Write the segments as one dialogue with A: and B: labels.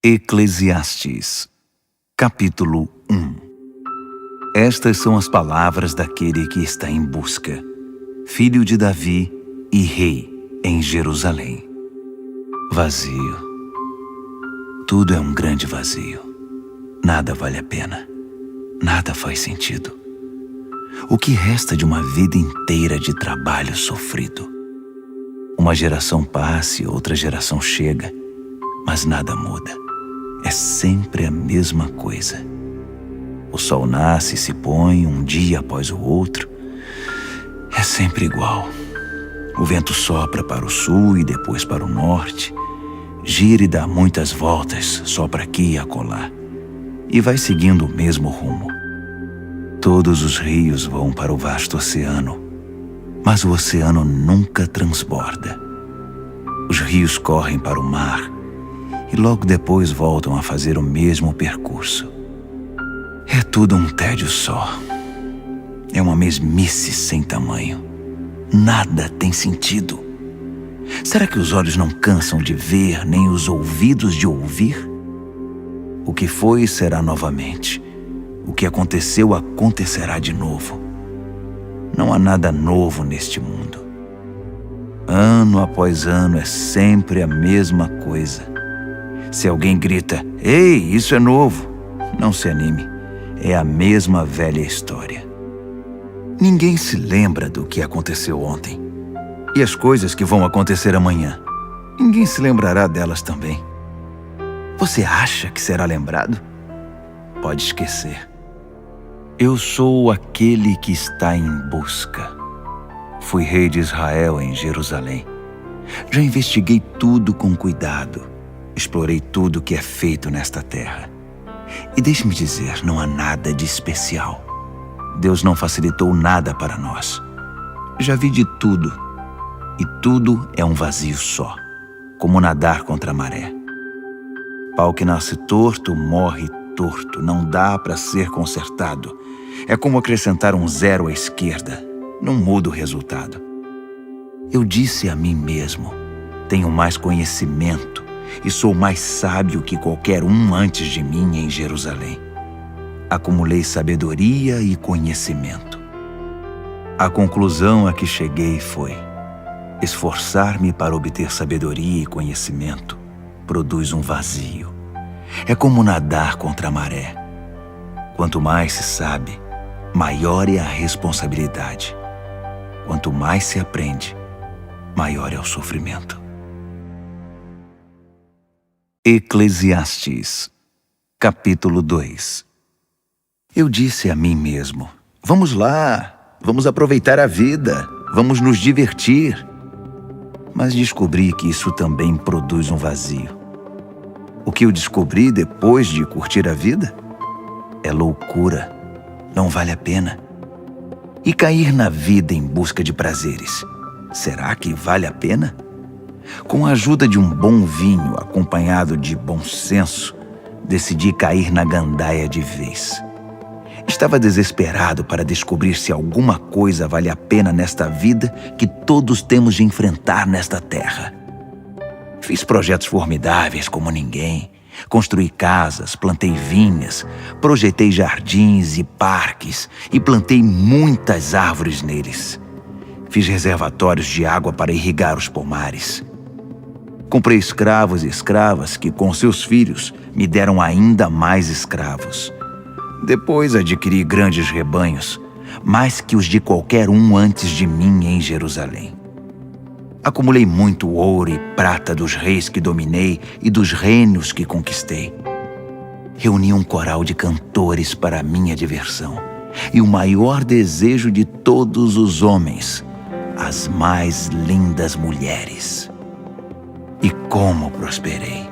A: Eclesiastes, capítulo 1. Estas são as palavras daquele que está em busca, filho de Davi e rei em Jerusalém. Vazio. Tudo é um grande vazio. Nada vale a pena. Nada faz sentido. O que resta de uma vida inteira de trabalho sofrido? Uma geração passa e outra geração chega, mas nada muda. É sempre a mesma coisa. O sol nasce e se põe um dia após o outro. É sempre igual. O vento sopra para o sul e depois para o norte. Gira e dá muitas voltas, sopra aqui e acolá. E vai seguindo o mesmo rumo. Todos os rios vão para o vasto oceano, mas o oceano nunca transborda. Os rios correm para o mar e logo depois voltam a fazer o mesmo percurso. É tudo um tédio só. É uma mesmice sem tamanho. Nada tem sentido. Será que os olhos não cansam de ver, nem os ouvidos de ouvir? O que foi, será novamente. O que aconteceu, acontecerá de novo. Não há nada novo neste mundo. Ano após ano é sempre a mesma coisa. Se alguém grita, "Ei, isso é novo!", não se anime. É a mesma velha história. Ninguém se lembra do que aconteceu ontem. E as coisas que vão acontecer amanhã, ninguém se lembrará delas também. Você acha que será lembrado? Pode esquecer. Eu sou aquele que está em busca. Fui rei de Israel em Jerusalém. Já investiguei tudo com cuidado. Explorei tudo que é feito nesta terra. E deixe-me dizer, não há nada de especial. Deus não facilitou nada para nós. Já vi de tudo. E tudo é um vazio só, como nadar contra a maré. Pau que nasce torto, morre torto. Não dá para ser consertado. É como acrescentar um zero à esquerda. Não muda o resultado. Eu disse a mim mesmo, tenho mais conhecimento e sou mais sábio que qualquer um antes de mim em Jerusalém. Acumulei sabedoria e conhecimento. A conclusão a que cheguei foi: esforçar-me para obter sabedoria e conhecimento produz um vazio. É como nadar contra a maré. Quanto mais se sabe, maior é a responsabilidade. Quanto mais se aprende, maior é o sofrimento. Eclesiastes, capítulo 2. Eu disse a mim mesmo, vamos lá, vamos aproveitar a vida, vamos nos divertir. Mas descobri que isso também produz um vazio. O que eu descobri depois de curtir a vida? É loucura, não vale a pena. E cair na vida em busca de prazeres, será que vale a pena? Com a ajuda de um bom vinho acompanhado de bom senso, decidi cair na gandaia de vez. Estava desesperado para descobrir se alguma coisa vale a pena nesta vida que todos temos de enfrentar nesta terra. Fiz projetos formidáveis como ninguém. Construí casas, plantei vinhas, projetei jardins e parques e plantei muitas árvores neles. Fiz reservatórios de água para irrigar os pomares. Comprei escravos e escravas que, com seus filhos, me deram ainda mais escravos. Depois adquiri grandes rebanhos, mais que os de qualquer um antes de mim em Jerusalém. Acumulei muito ouro e prata dos reis que dominei e dos reinos que conquistei. Reuni um coral de cantores para minha diversão e o maior desejo de todos os homens, as mais lindas mulheres. E como prosperei!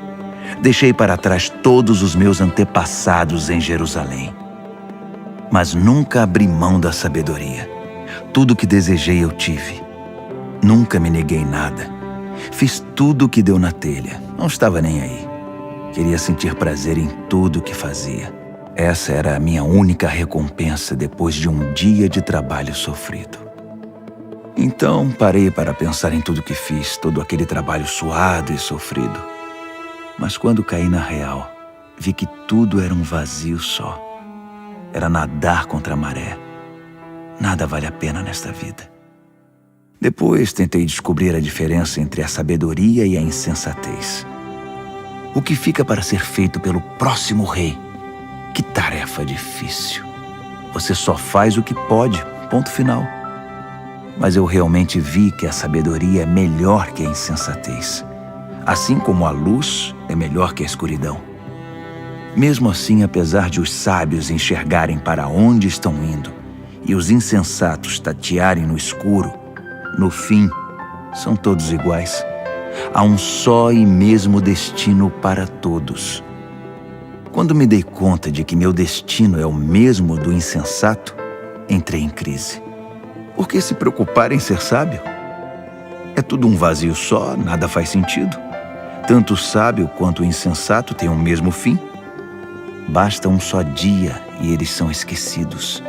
A: Deixei para trás todos os meus antepassados em Jerusalém. Mas nunca abri mão da sabedoria. Tudo o que desejei eu tive. Nunca me neguei nada. Fiz tudo o que deu na telha. Não estava nem aí. Queria sentir prazer em tudo o que fazia. Essa era a minha única recompensa depois de um dia de trabalho sofrido. Então parei para pensar em tudo que fiz, todo aquele trabalho suado e sofrido. Mas quando caí na real, vi que tudo era um vazio só. Era nadar contra a maré. Nada vale a pena nesta vida. Depois tentei descobrir a diferença entre a sabedoria e a insensatez. O que fica para ser feito pelo próximo rei? Que tarefa difícil. Você só faz o que pode, ponto final. Mas eu realmente vi que a sabedoria é melhor que a insensatez. Assim como a luz é melhor que a escuridão. Mesmo assim, apesar de os sábios enxergarem para onde estão indo e os insensatos tatearem no escuro, no fim, são todos iguais. Há um só e mesmo destino para todos. Quando me dei conta de que meu destino é o mesmo do insensato, entrei em crise. Por que se preocupar em ser sábio? É tudo um vazio só, nada faz sentido. Tanto o sábio quanto o insensato têm o mesmo fim. Basta um só dia e eles são esquecidos.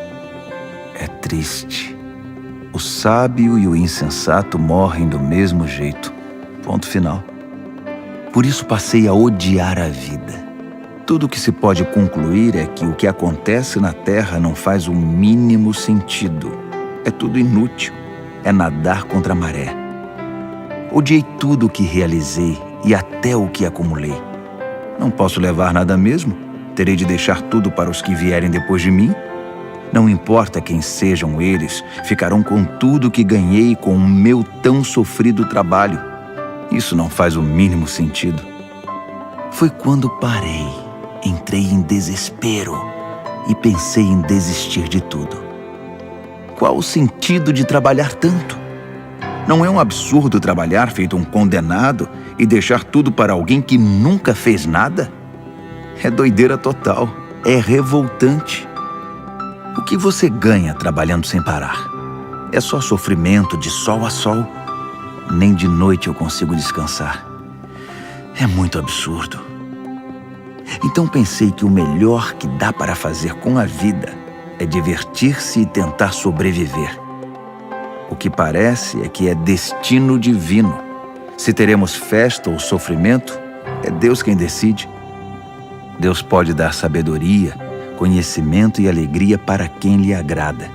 A: É triste. O sábio e o insensato morrem do mesmo jeito. Ponto final. Por isso passei a odiar a vida. Tudo o que se pode concluir é que o que acontece na Terra não faz o mínimo sentido. É tudo inútil. É nadar contra a maré. Odiei tudo o que realizei e até o que acumulei. Não posso levar nada mesmo? Terei de deixar tudo para os que vierem depois de mim? Não importa quem sejam eles, ficarão com tudo que ganhei com o meu tão sofrido trabalho. Isso não faz o mínimo sentido. Foi quando parei, entrei em desespero e pensei em desistir de tudo. Qual o sentido de trabalhar tanto? Não é um absurdo trabalhar feito um condenado e deixar tudo para alguém que nunca fez nada? É doideira total, é revoltante. O que você ganha trabalhando sem parar? É só sofrimento de sol a sol. Nem de noite eu consigo descansar. É muito absurdo. Então pensei que o melhor que dá para fazer com a vida é divertir-se e tentar sobreviver. O que parece é que é destino divino. Se teremos festa ou sofrimento, é Deus quem decide. Deus pode dar sabedoria, conhecimento e alegria para quem lhe agrada.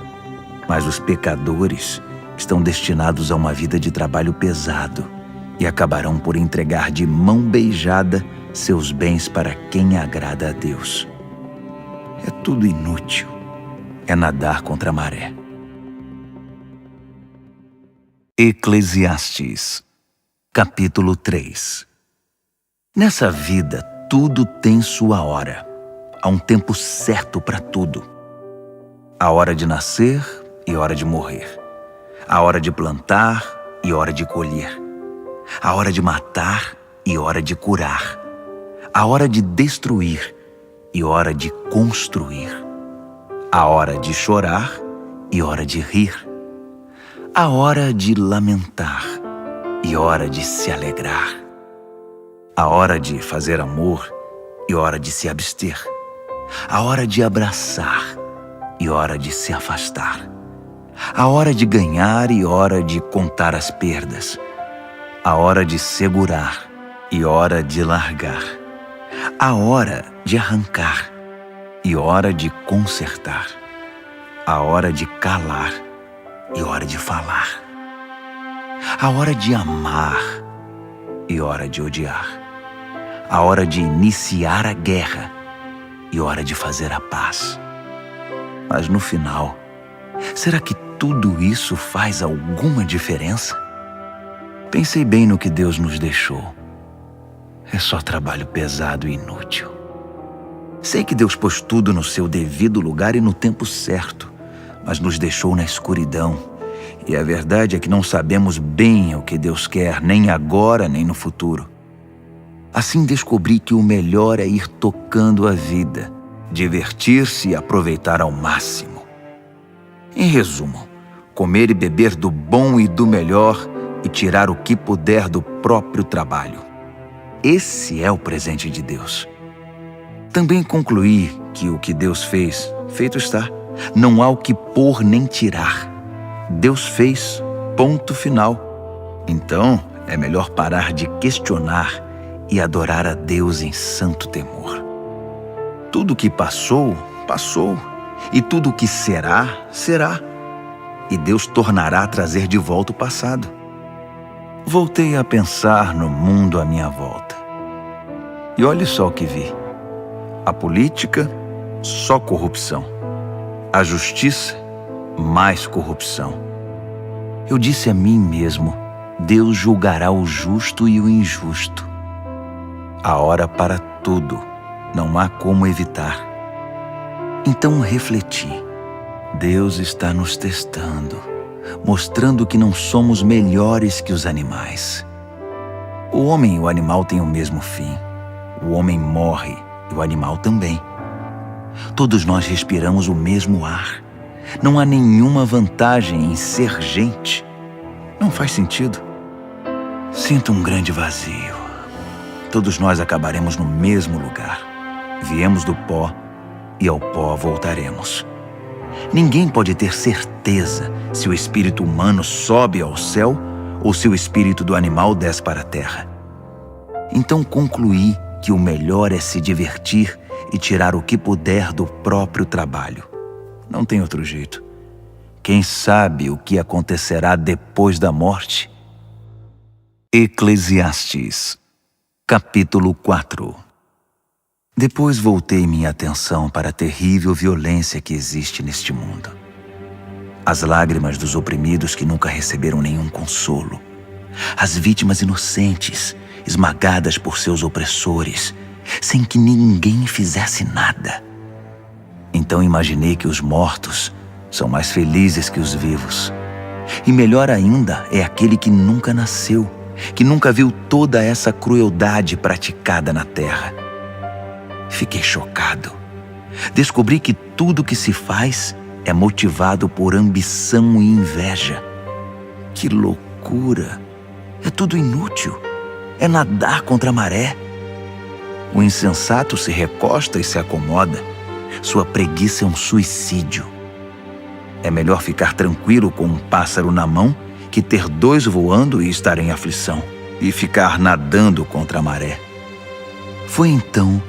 A: Mas os pecadores estão destinados a uma vida de trabalho pesado e acabarão por entregar de mão beijada seus bens para quem agrada a Deus. É tudo inútil. É nadar contra a maré. Eclesiastes, capítulo 3. Nessa vida, tudo tem sua hora. Há um tempo certo para tudo. A hora de nascer e hora de morrer. A hora de plantar e hora de colher. A hora de matar e hora de curar. A hora de destruir e hora de construir. A hora de chorar e hora de rir. A hora de lamentar e hora de se alegrar. A hora de fazer amor e hora de se abster. A hora de abraçar e hora de se afastar. A hora de ganhar e hora de contar as perdas. A hora de segurar e hora de largar. A hora de arrancar e hora de consertar. A hora de calar e hora de falar. A hora de amar e hora de odiar. A hora de iniciar a guerra e hora de fazer a paz. Mas no final, será que tudo isso faz alguma diferença? Pensei bem no que Deus nos deixou. É só trabalho pesado e inútil. Sei que Deus pôs tudo no seu devido lugar e no tempo certo, mas nos deixou na escuridão. E a verdade é que não sabemos bem o que Deus quer, nem agora, nem no futuro. Assim descobri que o melhor é ir tocando a vida, divertir-se e aproveitar ao máximo. Em resumo, comer e beber do bom e do melhor e tirar o que puder do próprio trabalho. Esse é o presente de Deus. Também concluí que o que Deus fez, feito está. Não há o que pôr nem tirar. Deus fez, ponto final. Então, é melhor parar de questionar e adorar a Deus em santo temor. Tudo o que passou, passou, e tudo o que será, será. E Deus tornará a trazer de volta o passado. Voltei a pensar no mundo à minha volta. E olhe só o que vi. A política, só corrupção. A justiça, mais corrupção. Eu disse a mim mesmo, Deus julgará o justo e o injusto. A hora para tudo, não há como evitar. Então refleti, Deus está nos testando, mostrando que não somos melhores que os animais. O homem e o animal têm o mesmo fim. O homem morre e o animal também. Todos nós respiramos o mesmo ar. Não há nenhuma vantagem em ser gente. Não faz sentido. Sinto um grande vazio. Todos nós acabaremos no mesmo lugar. Viemos do pó e ao pó voltaremos. Ninguém pode ter certeza se o espírito humano sobe ao céu ou se o espírito do animal desce para a terra. Então concluí que o melhor é se divertir e tirar o que puder do próprio trabalho. Não tem outro jeito. Quem sabe o que acontecerá depois da morte? Eclesiastes, capítulo 4. Depois voltei minha atenção para a terrível violência que existe neste mundo. As lágrimas dos oprimidos que nunca receberam nenhum consolo. As vítimas inocentes, esmagadas por seus opressores, sem que ninguém fizesse nada. Então imaginei que os mortos são mais felizes que os vivos. E melhor ainda é aquele que nunca nasceu, que nunca viu toda essa crueldade praticada na terra. Fiquei chocado. Descobri que tudo que se faz é motivado por ambição e inveja. Que loucura! É tudo inútil. É nadar contra a maré. O insensato se recosta e se acomoda. Sua preguiça é um suicídio. É melhor ficar tranquilo com um pássaro na mão que ter dois voando e estar em aflição, e ficar nadando contra a maré. Foi então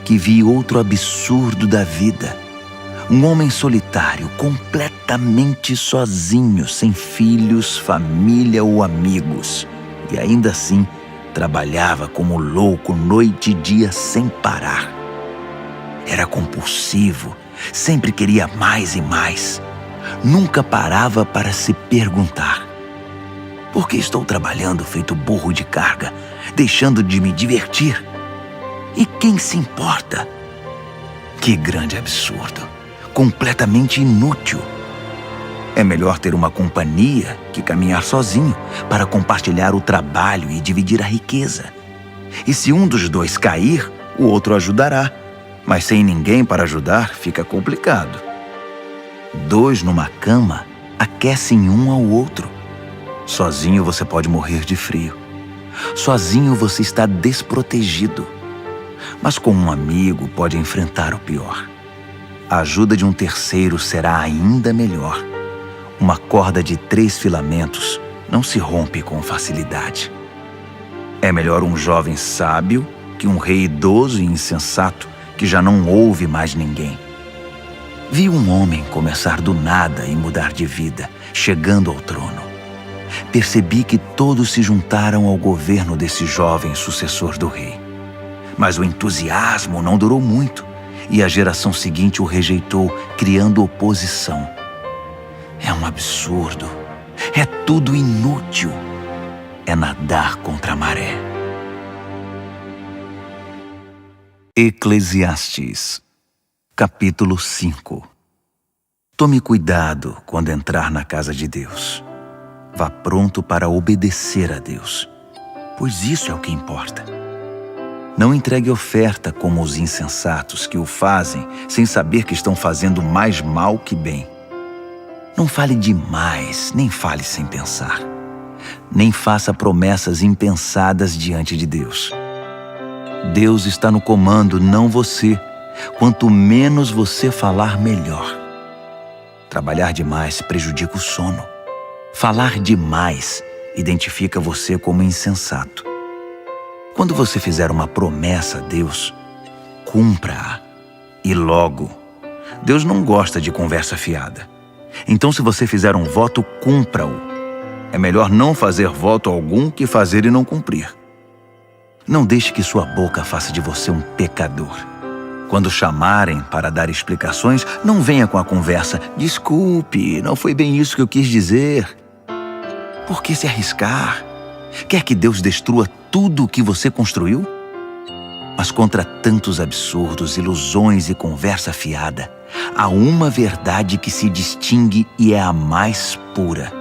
A: que vi outro absurdo da vida. Um homem solitário, completamente sozinho, sem filhos, família ou amigos. E ainda assim, trabalhava como louco noite e dia sem parar. Era compulsivo, sempre queria mais e mais. Nunca parava para se perguntar: por que estou trabalhando feito burro de carga, deixando de me divertir? E quem se importa? Que grande absurdo, completamente inútil. É melhor ter uma companhia que caminhar sozinho para compartilhar o trabalho e dividir a riqueza. E se um dos dois cair, o outro ajudará. Mas sem ninguém para ajudar, fica complicado. Dois numa cama aquecem um ao outro. Sozinho você pode morrer de frio. Sozinho você está desprotegido. Mas com um amigo pode enfrentar o pior. A ajuda de um terceiro será ainda melhor. Uma corda de 3 filamentos não se rompe com facilidade. É melhor um jovem sábio que um rei idoso e insensato que já não ouve mais ninguém. Vi um homem começar do nada e mudar de vida, chegando ao trono. Percebi que todos se juntaram ao governo desse jovem sucessor do rei. Mas o entusiasmo não durou muito e a geração seguinte o rejeitou, criando oposição. É um absurdo. É tudo inútil. É nadar contra a maré. Eclesiastes, capítulo 5. Tome cuidado quando entrar na casa de Deus. Vá pronto para obedecer a Deus, pois isso é o que importa. Não entregue oferta como os insensatos que o fazem sem saber que estão fazendo mais mal que bem. Não fale demais, nem fale sem pensar. Nem faça promessas impensadas diante de Deus. Deus está no comando, não você. Quanto menos você falar, melhor. Trabalhar demais prejudica o sono. Falar demais identifica você como insensato. Quando você fizer uma promessa a Deus, cumpra-a. E logo. Deus não gosta de conversa fiada. Então, se você fizer um voto, cumpra-o. É melhor não fazer voto algum que fazer e não cumprir. Não deixe que sua boca faça de você um pecador. Quando chamarem para dar explicações, não venha com a conversa: desculpe, não foi bem isso que eu quis dizer. Por que se arriscar? Quer que Deus destrua tudo o que você construiu? Mas contra tantos absurdos, ilusões e conversa fiada, há uma verdade que se distingue e é a mais pura.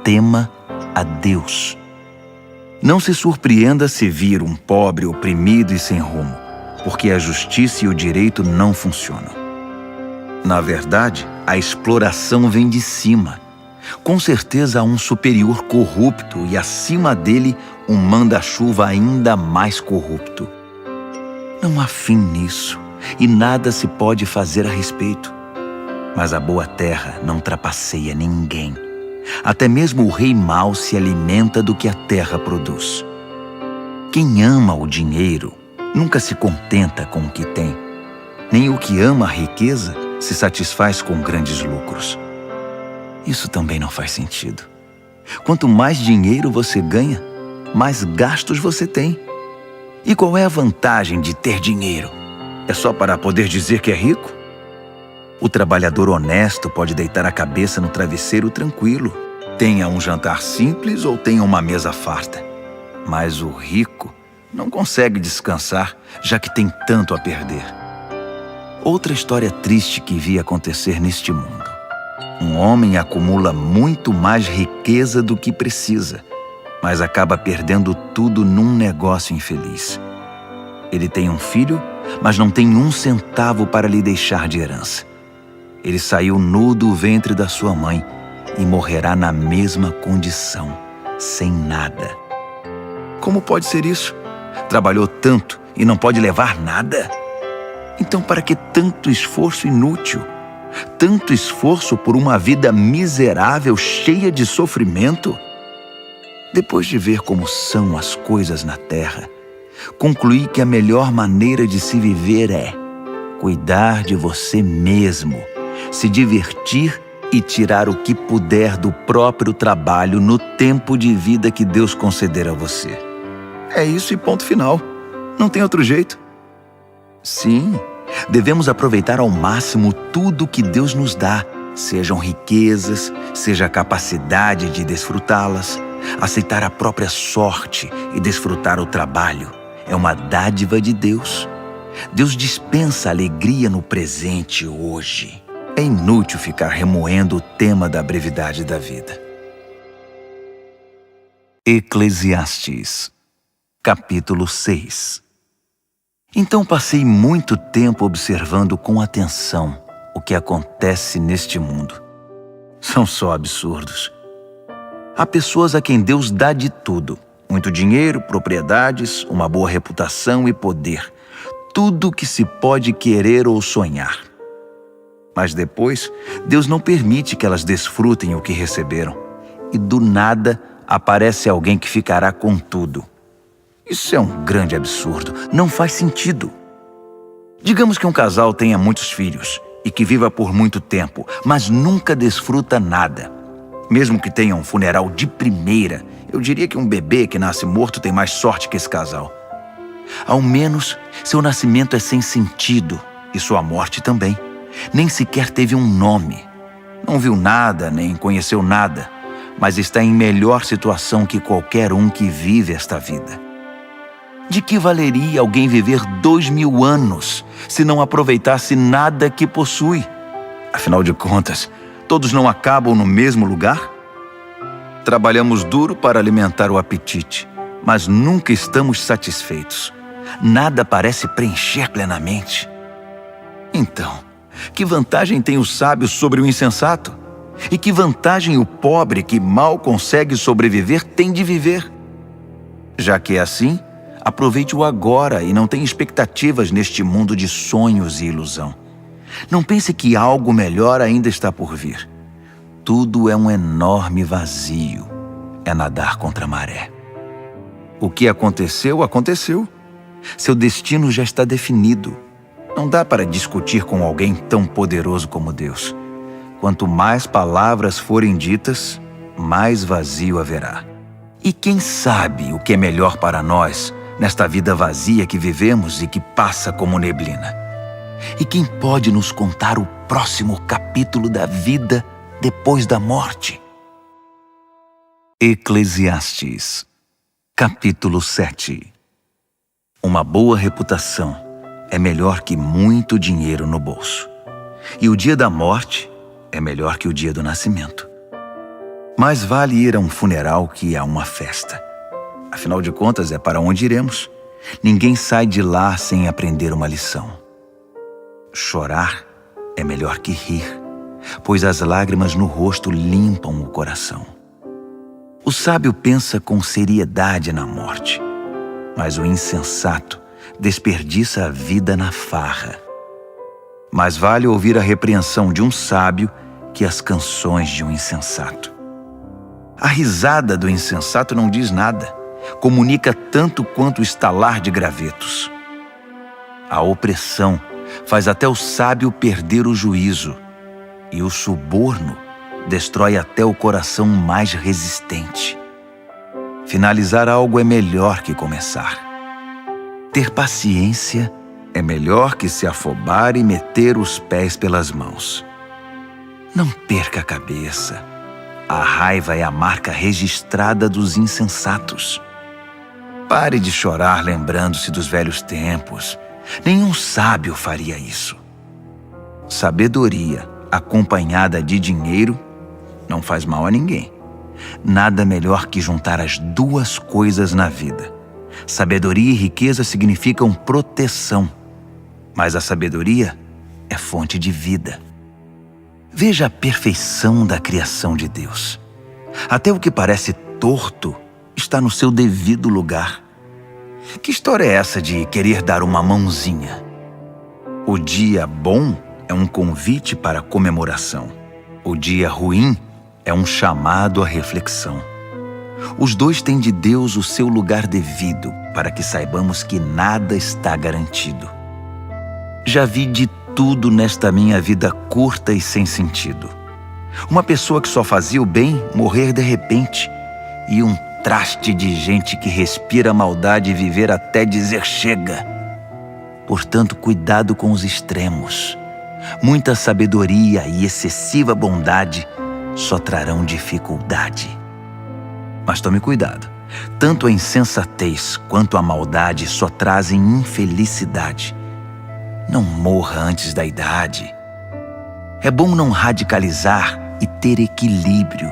A: Tema a Deus. Não se surpreenda se vir um pobre oprimido e sem rumo, porque a justiça e o direito não funcionam. Na verdade, a exploração vem de cima. Com certeza há um superior corrupto e acima dele um manda-chuva ainda mais corrupto. Não há fim nisso e nada se pode fazer a respeito. Mas a boa terra não trapaceia ninguém. Até mesmo o rei mau se alimenta do que a terra produz. Quem ama o dinheiro nunca se contenta com o que tem. Nem o que ama a riqueza se satisfaz com grandes lucros. Isso também não faz sentido. Quanto mais dinheiro você ganha, mais gastos você tem. E qual é a vantagem de ter dinheiro? É só para poder dizer que é rico? O trabalhador honesto pode deitar a cabeça no travesseiro tranquilo, tenha um jantar simples ou tenha uma mesa farta. Mas o rico não consegue descansar, já que tem tanto a perder. Outra história triste que vi acontecer neste mundo. Um homem acumula muito mais riqueza do que precisa, mas acaba perdendo tudo num negócio infeliz. Ele tem um filho, mas não tem um centavo para lhe deixar de herança. Ele saiu nu do ventre da sua mãe e morrerá na mesma condição, sem nada. Como pode ser isso? Trabalhou tanto e não pode levar nada? Então, para que tanto esforço inútil? Tanto esforço por uma vida miserável, cheia de sofrimento? Depois de ver como são as coisas na terra, concluí que a melhor maneira de se viver é cuidar de você mesmo, se divertir e tirar o que puder do próprio trabalho no tempo de vida que Deus conceder a você. É isso e ponto final. Não tem outro jeito. Sim, devemos aproveitar ao máximo tudo que Deus nos dá, sejam riquezas, seja a capacidade de desfrutá-las. Aceitar a própria sorte e desfrutar o trabalho é uma dádiva de Deus. Deus dispensa alegria no presente hoje. É inútil ficar remoendo o tema da brevidade da vida. Eclesiastes, capítulo 6. Então passei muito tempo observando com atenção o que acontece neste mundo. São só absurdos. Há pessoas a quem Deus dá de tudo: muito dinheiro, propriedades, uma boa reputação e poder. Tudo que se pode querer ou sonhar. Mas depois, Deus não permite que elas desfrutem o que receberam. E do nada, aparece alguém que ficará com tudo. Isso é um grande absurdo. Não faz sentido. Digamos que um casal tenha muitos filhos e que viva por muito tempo, mas nunca desfruta nada. Mesmo que tenha um funeral de primeira, eu diria que um bebê que nasce morto tem mais sorte que esse casal. Ao menos, seu nascimento é sem sentido e sua morte também. Nem sequer teve um nome. Não viu nada, nem conheceu nada, mas está em melhor situação que qualquer um que vive esta vida. De que valeria alguém viver 2000 anos se não aproveitasse nada que possui? Afinal de contas, todos não acabam no mesmo lugar? Trabalhamos duro para alimentar o apetite, mas nunca estamos satisfeitos. Nada parece preencher plenamente. Então, que vantagem tem o sábio sobre o insensato? E que vantagem o pobre que mal consegue sobreviver tem de viver? Já que é assim, aproveite o agora e não tenha expectativas neste mundo de sonhos e ilusão. Não pense que algo melhor ainda está por vir. Tudo é um enorme vazio. É nadar contra a maré. O que aconteceu, aconteceu. Seu destino já está definido. Não dá para discutir com alguém tão poderoso como Deus. Quanto mais palavras forem ditas, mais vazio haverá. E quem sabe o que é melhor para nós nesta vida vazia que vivemos e que passa como neblina? E quem pode nos contar o próximo capítulo da vida depois da morte? Eclesiastes, capítulo 7. Uma boa reputação é melhor que muito dinheiro no bolso. E o dia da morte é melhor que o dia do nascimento. Mais vale ir a um funeral que a uma festa. Afinal de contas, é para onde iremos. Ninguém sai de lá sem aprender uma lição. Chorar é melhor que rir, pois as lágrimas no rosto limpam o coração. O sábio pensa com seriedade na morte, mas o insensato desperdiça a vida na farra. Mais vale ouvir a repreensão de um sábio que as canções de um insensato. A risada do insensato não diz nada, comunica tanto quanto o estalar de gravetos. A opressão faz até o sábio perder o juízo, e o suborno destrói até o coração mais resistente. Finalizar algo é melhor que começar. Ter paciência é melhor que se afobar e meter os pés pelas mãos. Não perca a cabeça. A raiva é a marca registrada dos insensatos. Pare de chorar lembrando-se dos velhos tempos. Nenhum sábio faria isso. Sabedoria acompanhada de dinheiro não faz mal a ninguém. Nada melhor que juntar as duas coisas na vida. Sabedoria e riqueza significam proteção, mas a sabedoria é fonte de vida. Veja a perfeição da criação de Deus. Até o que parece torto está no seu devido lugar. Que história é essa de querer dar uma mãozinha? O dia bom é um convite para comemoração. O dia ruim é um chamado à reflexão. Os dois têm de Deus o seu lugar devido, para que saibamos que nada está garantido. Já vi de tudo nesta minha vida curta e sem sentido. Uma pessoa que só fazia o bem morrer de repente, e um traste de gente que respira maldade e viver até dizer chega. Portanto, cuidado com os extremos. Muita sabedoria e excessiva bondade só trarão dificuldade. Mas tome cuidado. Tanto a insensatez quanto a maldade só trazem infelicidade. Não morra antes da idade. É bom não radicalizar e ter equilíbrio.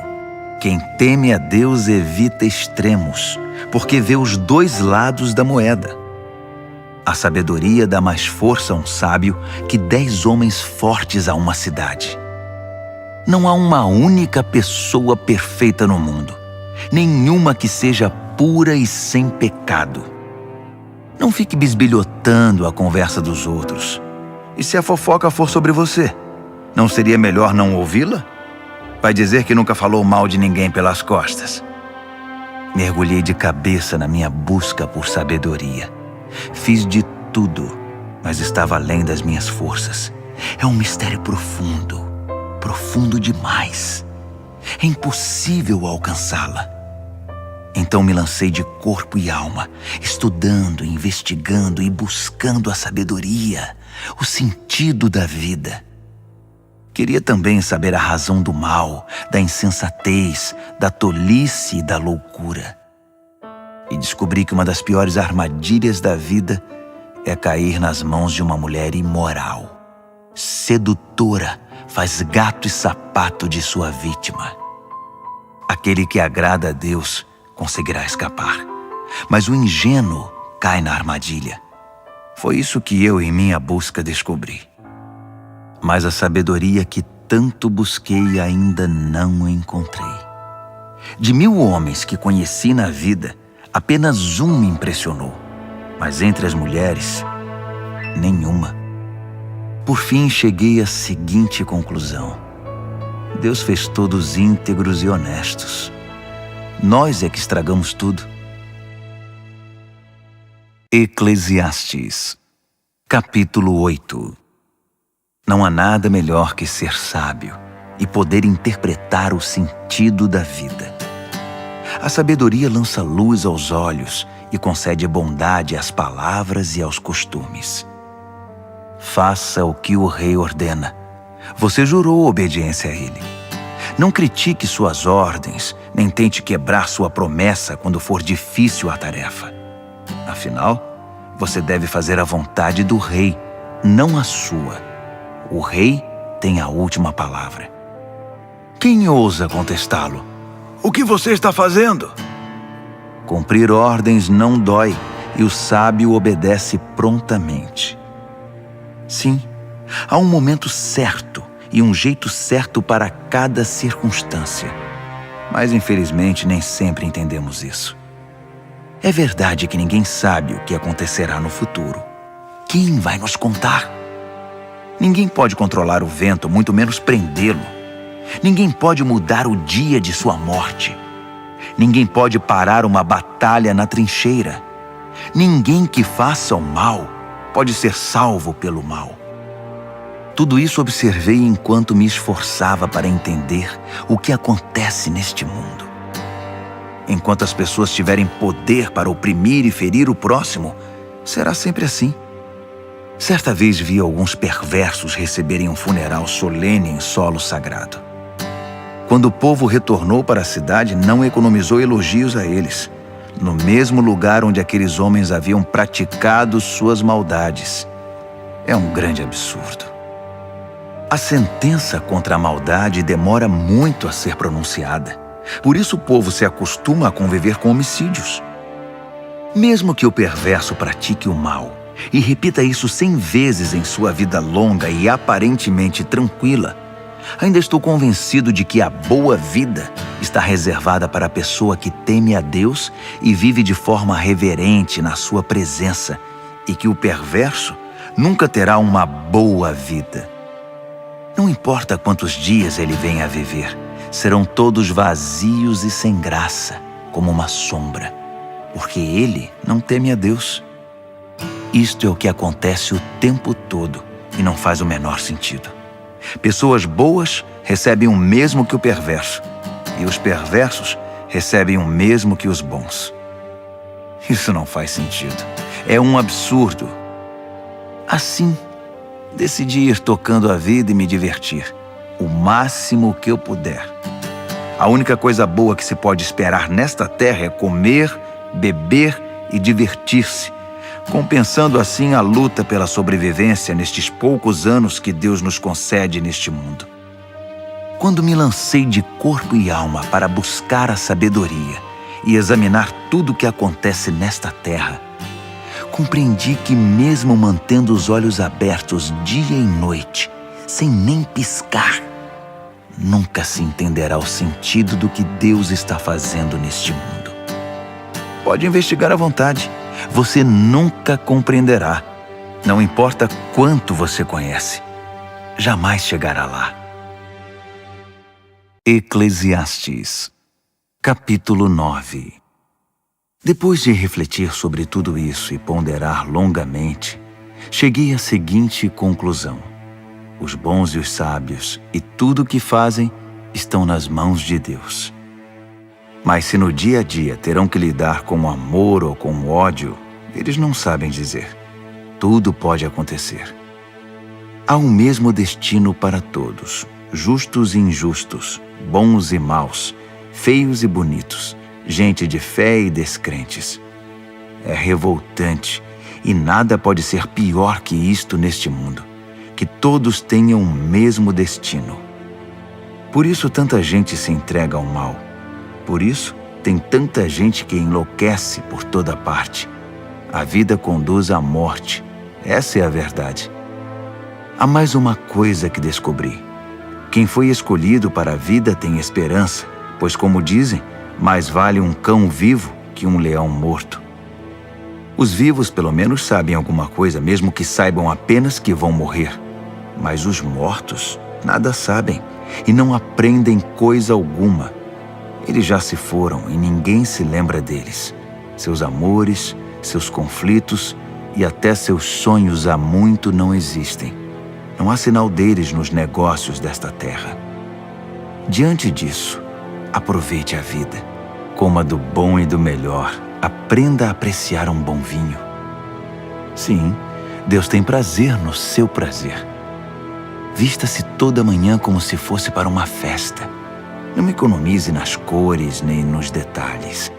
A: Quem teme a Deus evita extremos, porque vê os dois lados da moeda. A sabedoria dá mais força a um sábio que 10 homens fortes a uma cidade. Não há uma única pessoa perfeita no mundo. Nenhuma que seja pura e sem pecado. Não fique bisbilhotando a conversa dos outros. E se a fofoca for sobre você, não seria melhor não ouvi-la? Vai dizer que nunca falou mal de ninguém pelas costas. Mergulhei de cabeça na minha busca por sabedoria. Fiz de tudo, mas estava além das minhas forças. É um mistério profundo, profundo demais. É impossível alcançá-la. Então me lancei de corpo e alma, estudando, investigando e buscando a sabedoria, o sentido da vida. Queria também saber a razão do mal, da insensatez, da tolice e da loucura. E descobri que uma das piores armadilhas da vida é cair nas mãos de uma mulher imoral. Sedutora, faz gato e sapato de sua vítima. Aquele que agrada a Deus conseguirá escapar, mas o ingênuo cai na armadilha. Foi isso que eu, em minha busca, descobri. Mas a sabedoria que tanto busquei ainda não encontrei. De 1000 homens que conheci na vida, apenas um me impressionou, mas entre as mulheres, nenhuma. Por fim, cheguei à seguinte conclusão: Deus fez todos íntegros e honestos. Nós é que estragamos tudo. Eclesiastes, capítulo 8. Não há nada melhor que ser sábio e poder interpretar o sentido da vida. A sabedoria lança luz aos olhos e concede bondade às palavras e aos costumes. Faça o que o rei ordena. Você jurou obediência a ele. Não critique suas ordens, nem tente quebrar sua promessa quando for difícil a tarefa. Afinal, você deve fazer a vontade do rei, não a sua. O rei tem a última palavra. Quem ousa contestá-lo? O que você está fazendo? Cumprir ordens não dói e o sábio obedece prontamente. Sim, há um momento certo e um jeito certo para cada circunstância. Mas infelizmente nem sempre entendemos isso. É verdade que ninguém sabe o que acontecerá no futuro. Quem vai nos contar? Ninguém pode controlar o vento, muito menos prendê-lo. Ninguém pode mudar o dia de sua morte. Ninguém pode parar uma batalha na trincheira. Ninguém que faça o mal pode ser salvo pelo mal. Tudo isso observei enquanto me esforçava para entender o que acontece neste mundo. Enquanto as pessoas tiverem poder para oprimir e ferir o próximo, será sempre assim. Certa vez vi alguns perversos receberem um funeral solene em solo sagrado. Quando o povo retornou para a cidade, não economizou elogios a eles, no mesmo lugar onde aqueles homens haviam praticado suas maldades. É um grande absurdo. A sentença contra a maldade demora muito a ser pronunciada. Por isso o povo se acostuma a conviver com homicídios. Mesmo que o perverso pratique o mal e repita isso 100 vezes em sua vida longa e aparentemente tranquila, ainda estou convencido de que a boa vida está reservada para a pessoa que teme a Deus e vive de forma reverente na sua presença, e que o perverso nunca terá uma boa vida. Não importa quantos dias ele venha a viver, serão todos vazios e sem graça, como uma sombra, porque ele não teme a Deus. Isto é o que acontece o tempo todo e não faz o menor sentido. Pessoas boas recebem o mesmo que o perverso, e os perversos recebem o mesmo que os bons. Isso não faz sentido. É um absurdo. Assim, decidi ir tocando a vida e me divertir, o máximo que eu puder. A única coisa boa que se pode esperar nesta terra é comer, beber e divertir-se, compensando assim a luta pela sobrevivência nestes poucos anos que Deus nos concede neste mundo. Quando me lancei de corpo e alma para buscar a sabedoria e examinar tudo o que acontece nesta terra, compreendi que mesmo mantendo os olhos abertos dia e noite, sem nem piscar, nunca se entenderá o sentido do que Deus está fazendo neste mundo. Pode investigar à vontade. Você nunca compreenderá. Não importa quanto você conhece, jamais chegará lá. Eclesiastes, capítulo 9. Depois de refletir sobre tudo isso e ponderar longamente, cheguei à seguinte conclusão: os bons e os sábios e tudo o que fazem estão nas mãos de Deus. Mas se no dia a dia terão que lidar com o amor ou com o ódio, eles não sabem dizer. Tudo pode acontecer. Há um mesmo destino para todos, justos e injustos, bons e maus, feios e bonitos, gente de fé e descrentes. É revoltante e nada pode ser pior que isto neste mundo, que todos tenham o mesmo destino. Por isso tanta gente se entrega ao mal. Por isso tem tanta gente que enlouquece por toda parte. A vida conduz à morte. Essa é a verdade. Há mais uma coisa que descobri. Quem foi escolhido para a vida tem esperança, pois, como dizem, mais vale um cão vivo que um leão morto. Os vivos pelo menos sabem alguma coisa, mesmo que saibam apenas que vão morrer. Mas os mortos nada sabem e não aprendem coisa alguma. Eles já se foram e ninguém se lembra deles. Seus amores, seus conflitos e até seus sonhos há muito não existem. Não há sinal deles nos negócios desta terra. Diante disso, aproveite a vida. Coma do bom e do melhor. Aprenda a apreciar um bom vinho. Sim, Deus tem prazer no seu prazer. Vista-se toda manhã como se fosse para uma festa. Não economize nas cores nem nos detalhes.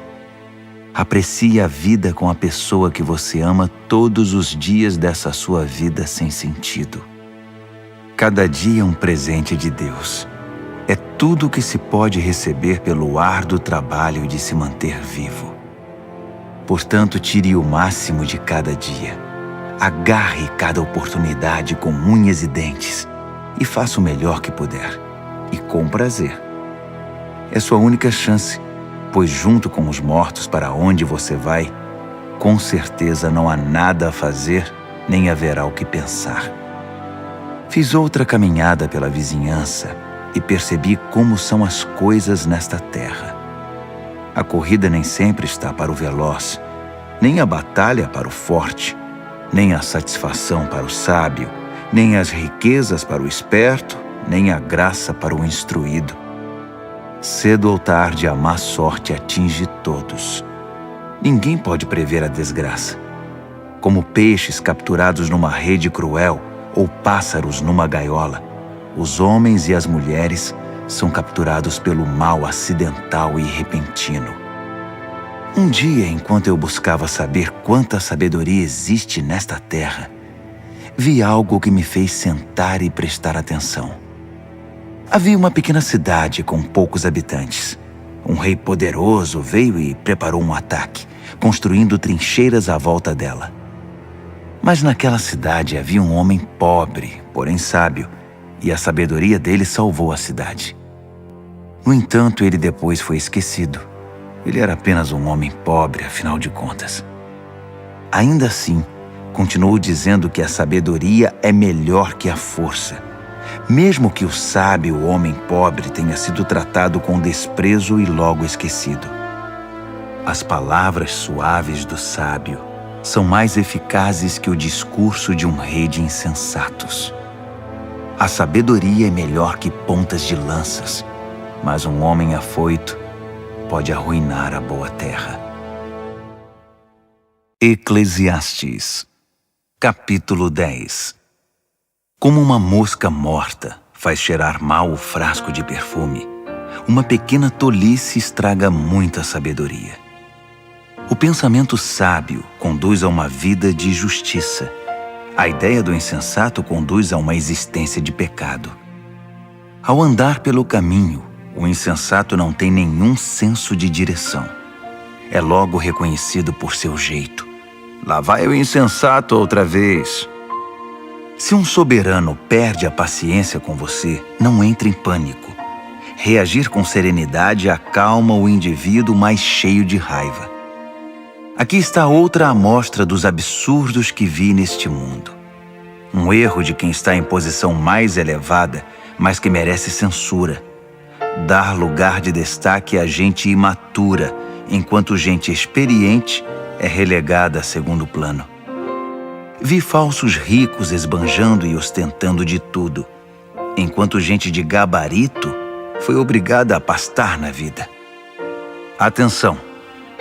A: Aprecie a vida com a pessoa que você ama todos os dias dessa sua vida sem sentido. Cada dia é um presente de Deus. É tudo o que se pode receber pelo árduo trabalho de se manter vivo. Portanto, tire o máximo de cada dia. Agarre cada oportunidade com unhas e dentes e faça o melhor que puder, e com prazer. É sua única chance, pois junto com os mortos para onde você vai, com certeza não há nada a fazer, nem haverá o que pensar. Fiz outra caminhada pela vizinhança e percebi como são as coisas nesta terra. A corrida nem sempre está para o veloz, nem a batalha para o forte, nem a satisfação para o sábio, nem as riquezas para o esperto, nem a graça para o instruído. Cedo ou tarde a má sorte atinge todos. Ninguém pode prever a desgraça. Como peixes capturados numa rede cruel ou pássaros numa gaiola, os homens e as mulheres são capturados pelo mal acidental e repentino. Um dia, enquanto eu buscava saber quanta sabedoria existe nesta terra, vi algo que me fez sentar e prestar atenção. Havia uma pequena cidade com poucos habitantes. Um rei poderoso veio e preparou um ataque, construindo trincheiras à volta dela. Mas naquela cidade havia um homem pobre, porém sábio, e a sabedoria dele salvou a cidade. No entanto, ele depois foi esquecido. Ele era apenas um homem pobre, afinal de contas. Ainda assim, continuou dizendo que a sabedoria é melhor que a força, mesmo que o sábio homem pobre tenha sido tratado com desprezo e logo esquecido. As palavras suaves do sábio são mais eficazes que o discurso de um rei de insensatos. A sabedoria é melhor que pontas de lanças, mas um homem afoito pode arruinar a boa terra. Eclesiastes, capítulo 10. Como uma mosca morta faz cheirar mal o frasco de perfume, uma pequena tolice estraga muita sabedoria. O pensamento sábio conduz a uma vida de justiça. A ideia do insensato conduz a uma existência de pecado. Ao andar pelo caminho, o insensato não tem nenhum senso de direção. É logo reconhecido por seu jeito. Lá vai o insensato outra vez. Se um soberano perde a paciência com você, não entre em pânico. Reagir com serenidade acalma o indivíduo mais cheio de raiva. Aqui está outra amostra dos absurdos que vi neste mundo. Um erro de quem está em posição mais elevada, mas que merece censura. Dar lugar de destaque a gente imatura, enquanto gente experiente é relegada a segundo plano. Vi falsos ricos esbanjando e ostentando de tudo, enquanto gente de gabarito foi obrigada a pastar na vida. Atenção!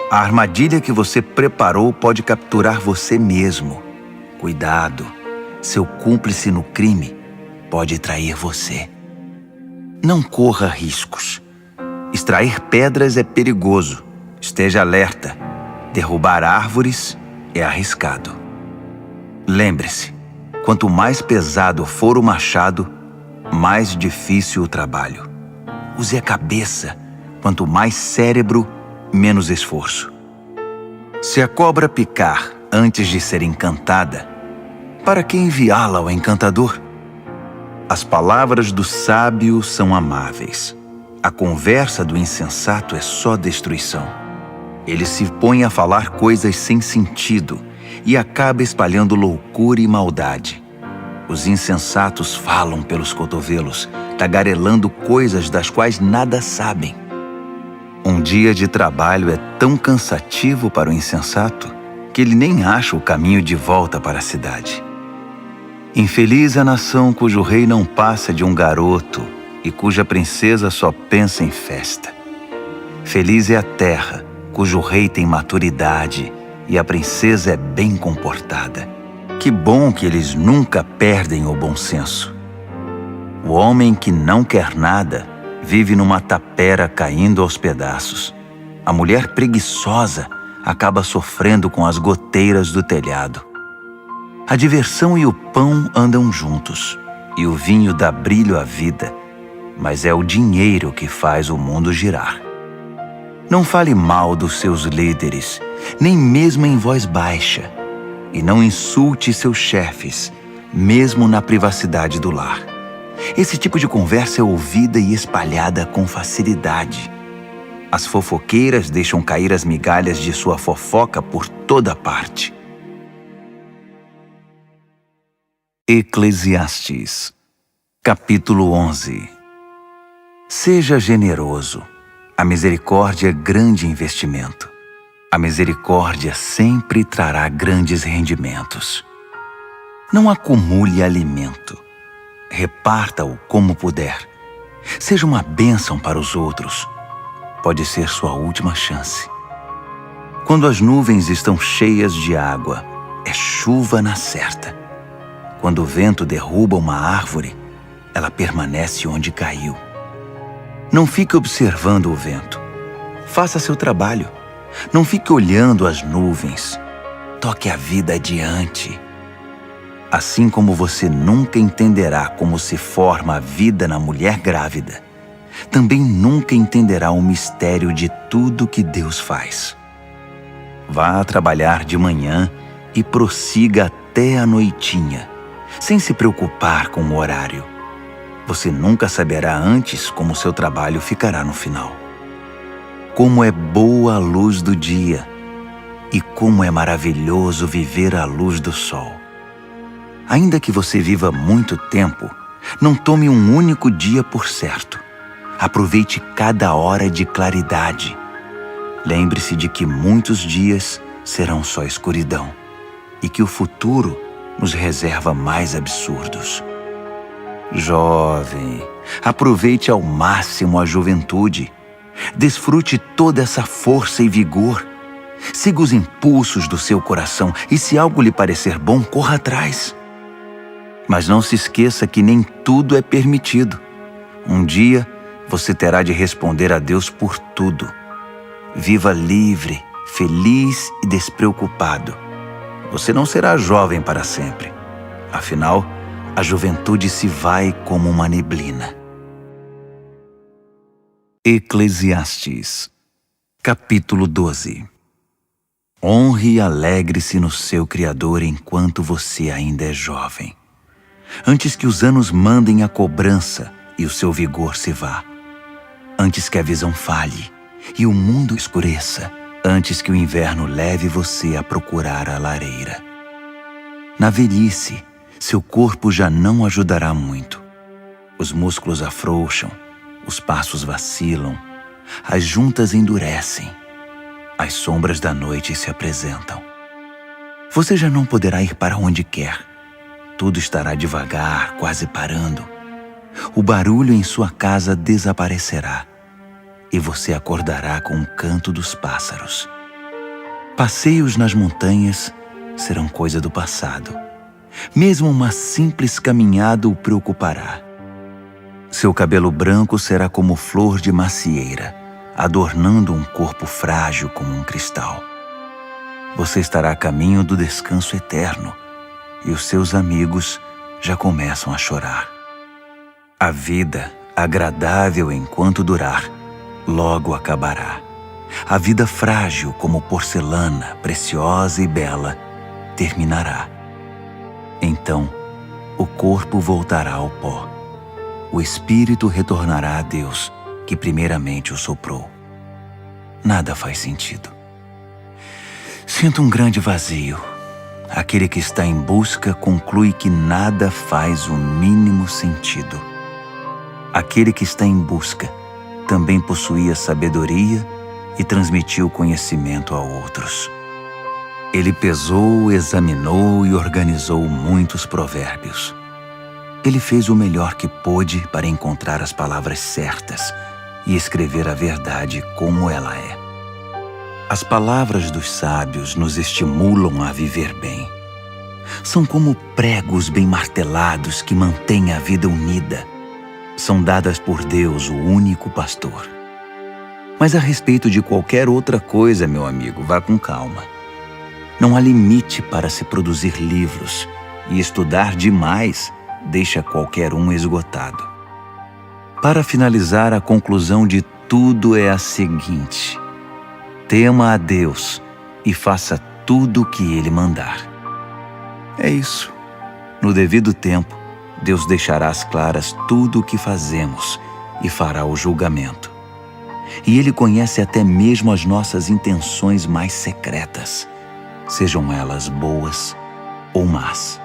A: A armadilha que você preparou pode capturar você mesmo. Cuidado! Seu cúmplice no crime pode trair você. Não corra riscos. Extrair pedras é perigoso. Esteja alerta. Derrubar árvores é arriscado. Lembre-se, quanto mais pesado for o machado, mais difícil o trabalho. Use a cabeça. Quanto mais cérebro, menos esforço. Se a cobra picar antes de ser encantada, para que enviá-la ao encantador? As palavras do sábio são amáveis. A conversa do insensato é só destruição. Ele se põe a falar coisas sem sentido e acaba espalhando loucura e maldade. Os insensatos falam pelos cotovelos, tagarelando coisas das quais nada sabem. Um dia de trabalho é tão cansativo para o insensato porque ele nem acha o caminho de volta para a cidade. Infeliz a nação cujo rei não passa de um garoto e cuja princesa só pensa em festa. Feliz é a terra cujo rei tem maturidade e a princesa é bem comportada. Que bom que eles nunca perdem o bom senso. O homem que não quer nada vive numa tapera caindo aos pedaços. A mulher preguiçosa acaba sofrendo com as goteiras do telhado. A diversão e o pão andam juntos, e o vinho dá brilho à vida, mas é o dinheiro que faz o mundo girar. Não fale mal dos seus líderes, nem mesmo em voz baixa, e não insulte seus chefes, mesmo na privacidade do lar. Esse tipo de conversa é ouvida e espalhada com facilidade. As fofoqueiras deixam cair as migalhas de sua fofoca por toda parte. Eclesiastes, capítulo 11. Seja generoso. A misericórdia é grande investimento. A misericórdia sempre trará grandes rendimentos. Não acumule alimento. Reparta-o como puder. Seja uma bênção para os outros. Pode ser sua última chance. Quando as nuvens estão cheias de água, é chuva na certa. Quando o vento derruba uma árvore, ela permanece onde caiu. Não fique observando o vento. Faça seu trabalho. Não fique olhando as nuvens. Toque a vida adiante. Assim como você nunca entenderá como se forma a vida na mulher grávida, também nunca entenderá o mistério de tudo que Deus faz. Vá trabalhar de manhã e prossiga até a noitinha, sem se preocupar com o horário. Você nunca saberá antes como seu trabalho ficará no final. Como é boa a luz do dia e como é maravilhoso viver à luz do sol. Ainda que você viva muito tempo, não tome um único dia por certo. Aproveite cada hora de claridade. Lembre-se de que muitos dias serão só escuridão e que o futuro nos reserva mais absurdos. Jovem, aproveite ao máximo a juventude. Desfrute toda essa força e vigor. Siga os impulsos do seu coração e, se algo lhe parecer bom, corra atrás. Mas não se esqueça que nem tudo é permitido. Um dia, você terá de responder a Deus por tudo. Viva livre, feliz e despreocupado. Você não será jovem para sempre. Afinal, a juventude se vai como uma neblina. Eclesiastes, capítulo 12. Honre e alegre-se no seu Criador enquanto você ainda é jovem, antes que os anos mandem a cobrança e o seu vigor se vá, antes que a visão falhe e o mundo escureça, antes que o inverno leve você a procurar a lareira. Na velhice, seu corpo já não ajudará muito. Os músculos afrouxam, os passos vacilam, as juntas endurecem, as sombras da noite se apresentam. Você já não poderá ir para onde quer. Tudo estará devagar, quase parando. O barulho em sua casa desaparecerá e você acordará com o canto dos pássaros. Passeios nas montanhas serão coisa do passado. Mesmo uma simples caminhada o preocupará. Seu cabelo branco será como flor de macieira, adornando um corpo frágil como um cristal. Você estará a caminho do descanso eterno e os seus amigos já começam a chorar. A vida, agradável enquanto durar, logo acabará. A vida frágil como porcelana, preciosa e bela, terminará. Então, o corpo voltará ao pó. O espírito retornará a Deus, que primeiramente o soprou. Nada faz sentido. Sinto um grande vazio. Aquele que está em busca conclui que nada faz o mínimo sentido. Aquele que está em busca também possuía sabedoria e transmitiu conhecimento a outros. Ele pesou, examinou e organizou muitos provérbios. Ele fez o melhor que pôde para encontrar as palavras certas e escrever a verdade como ela é. As palavras dos sábios nos estimulam a viver bem. São como pregos bem martelados que mantêm a vida unida. São dadas por Deus, o único pastor. Mas a respeito de qualquer outra coisa, meu amigo, vá com calma. Não há limite para se produzir livros, e estudar demais deixa qualquer um esgotado. Para finalizar, a conclusão de tudo é a seguinte: tema a Deus e faça tudo o que Ele mandar. É isso. No devido tempo, Deus deixará às claras tudo o que fazemos e fará o julgamento. E Ele conhece até mesmo as nossas intenções mais secretas, sejam elas boas ou más.